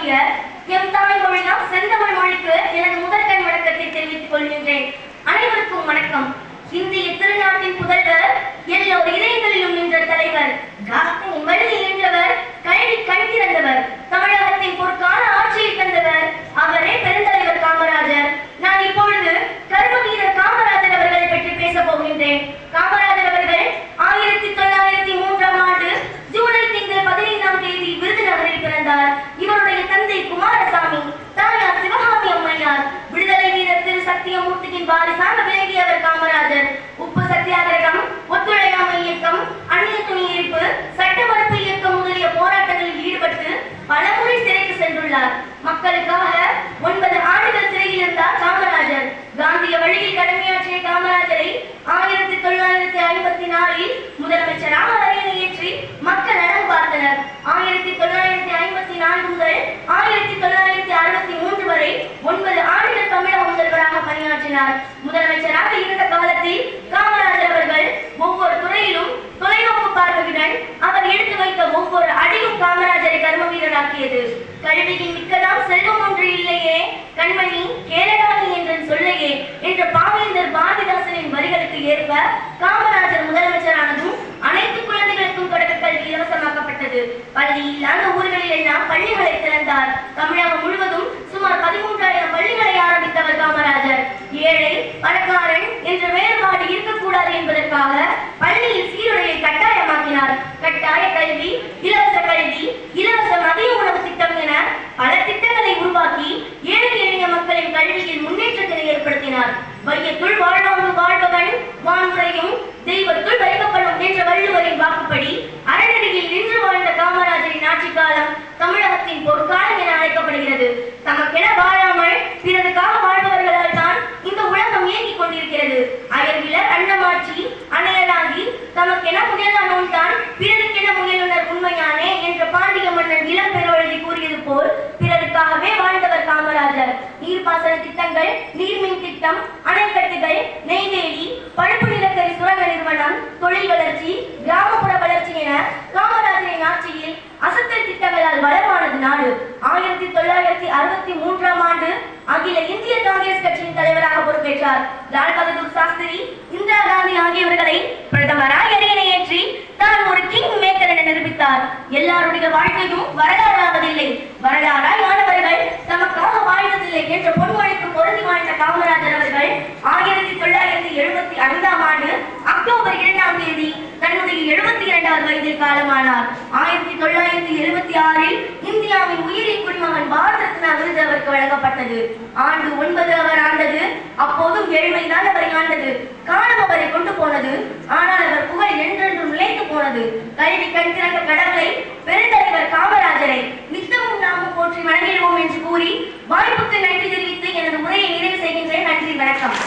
வழங்கிய எம் தாய் மொழியாம் செந்தமிழ் மொழிக்கு எனது முதற்கண் வணக்கத்தை தெரிவித்துக் கொள்கின்றேன். அனைவருக்கும் வணக்கம். இந்திய திருநாட்டின் புதல்வர், எல்லோர் இதயங்களிலும் நின்ற தலைவர், காந்தியின் வழியில் நின்றவர், கல்வி கண் திறந்தவர், தமிழகத்தின் பொற்கால ஆட்சியை தந்தவர், அவரே பெருந்தலைவர் காமராஜர். நான் இப்பொழுது கர்ம வீரர் காமராஜர் அவர்களை பற்றி பேசப் போகின்றேன். காமராஜர் அவர்கள் 1903ஆம் ஆண்டு ஜூலை திங்கள் 15ஆம் தேதி விருதுநகரில் பிறந்தார். இவருடைய தந்தை குமாரசாமி, தாயார் சிவகாமி அம்மையார். விடுதலை வீரர் திரு சத்தியமூர்த்தியின் வாரிசாக விளங்கியவர் காமராஜர். உப்பு சத்தியாகிரகம், ஒத்துழையாமை இயக்கம், அந்நிய துணி எரிப்பு, சட்ட மறுப்பு இயக்கம் முதலிய போராட்டங்களில் ஈடுபட்டு பலமுறை சிறைக்கு சென்றுள்ளார். மக்களுக்காக 9 ஆண்டுகள் சிறையில் இருந்தார் காமராஜர். காந்திய வழியில் கடமையாற்றிய காமராஜரை 1954இல் முதலமைச்சராக அரியணையேற்றி மக்கள் நலம் பார்த்தனர். 1954 முதல் 1963 வரை 9 ஆண்டுகள் தமிழக முதல்வராக பணியாற்றினார். முதலமைச்சராக இருந்த காலத்தில் காமராஜர் அவர்கள் ஒவ்வொரு துறையிலும் தொலைநோக்கு பார்வையுடன் அவர் எடுத்து வைத்த ஒவ்வொரு அடியும் காமராஜரை கர்ம வீரராக்கியது. கல்வியின் மிக்கதாம் செல்வம் ஒன்று இல்லையே, கண்மணி கேளடானி என்று சொல்லையே என்ற பாவேந்தர் பாரதிதாசனின் வரிகளுக்கு ஏற்ப காமராஜர் முதலமைச்சரானதும் அனைத்து குழந்தைகளுக்கும் தொடக்க கல்வி இலவசமாக்கப்பட்டது. பள்ளி இல்லாத ஊர்களில் எல்லாம் பள்ளிகளை திறந்தார். தமிழகம் முழுவதும் சுமார் 13,000 பள்ளிகளை ஆரம்பித்தவர் காமராஜர். ஏழை பணக்காரன் என்ற வேறுபாடு இருக்கக்கூடாது என்பதற்காக பள்ளியில் சீருடையை கட்டாயமாக்கினார். கட்டாய கல்வி, இலவச கல்வி, இலவச மதிய உணவு திட்டம் என பல திட்டங்களை உருவாக்கி ஏழை எளிய மக்களின் கல்வியில் முன்னேற்றத்தினை ஏற்படுத்தினார். வையத்துள் வாழ்வாங்கு வாழ்பவன் வான்முறையும் தெய்வத்துள் வைக்கப்படும் என்ற வள்ளுவரின் வாக்குப்படி அறநெறியில் நின்று வாழ்ந்த காமராஜரின் ஆட்சி காலம் தமிழகத்தின் பொற்காலம் என அழைக்கப்படுகிறது. தமக்கென வாழாமல் பிறருக்காக வாழ்பவர்களால் தான் இந்த உலகம் இயங்கிக் கொண்டிருக்கிறது. அயர்விலர் அன்னமாட்சி அணையலாகி தமக்கென முயலானோன் தான் பிறருக்கென முயலுனர் உண்மையானே என்ற பாண்டிய மன்னன் இளம் பெருவழி கூறியது போல் பிறருக்காகவே வாழ்ந்தவர் காமராஜர். நீர்ப்பாசன திட்டங்கள், நீர்மின் திட்டம், அணைக்கட்டுகள், நெய்வேலி, பழுப்பு நிலக்கரி சுரங்க நிறுவனம், தொழில் வளர்ச்சி, கிராமப்புற வளர்ச்சி என காமராஜரின் ஆட்சியில் அசத்தல் திட்டங்களால் வளமானது நாடு. 1963ஆம் ஆண்டு அகில இந்திய காங்கிரஸ் கட்சியின் தலைவராக பொறுப்பேற்றார். லால் பகதூர் சாஸ்திரி, இந்திரா காந்தி ஆகியவர்களை பிரதமராய் அரியணையேற்றி தான் ஒரு கிங் மேக்கர் என நிரூபித்தார். எல்லாருடைய வாழ்க்கையும் வரலாறாவதில்லை, வரலாறாய் ஆனவர்கள் தமக்காக வாழ்வதில்லை என்ற பொன்மொழிக்கு பொருந்தி வாழ்ந்த காமராஜர் அவர்கள் 1975ஆம் ஆண்டு அக்டோபர் 2ஆம் தேதி தன்னுடைய 72வது வயதில் காலமானார். 1976இல் இந்தியாவின் உயிரி குடிமகன் பாரத ரத்னா விருது அவருக்கு வழங்கப்பட்டது. ஆண்டு 9 அவர் ஆண்டது. அப்போதும் ஏழ்மைதான் அவரை ஆண்டது. காலம் அவரை கொண்டு போனது. ஆனால் அவர் புகழ் என்றென்றும் நிலைத்து போனது. கல்வி கண் திறந்த கடவுளை, பெருந்தலைவர் காமராஜரை நித்தமும் நாமும் போற்றி வணங்கிடுவோம் என்று கூறி வாய்ப்புக்கு நன்றி தெரிவித்து எனது உரையை நிறைவு செய்கின்றேன். நன்றி, வணக்கம்.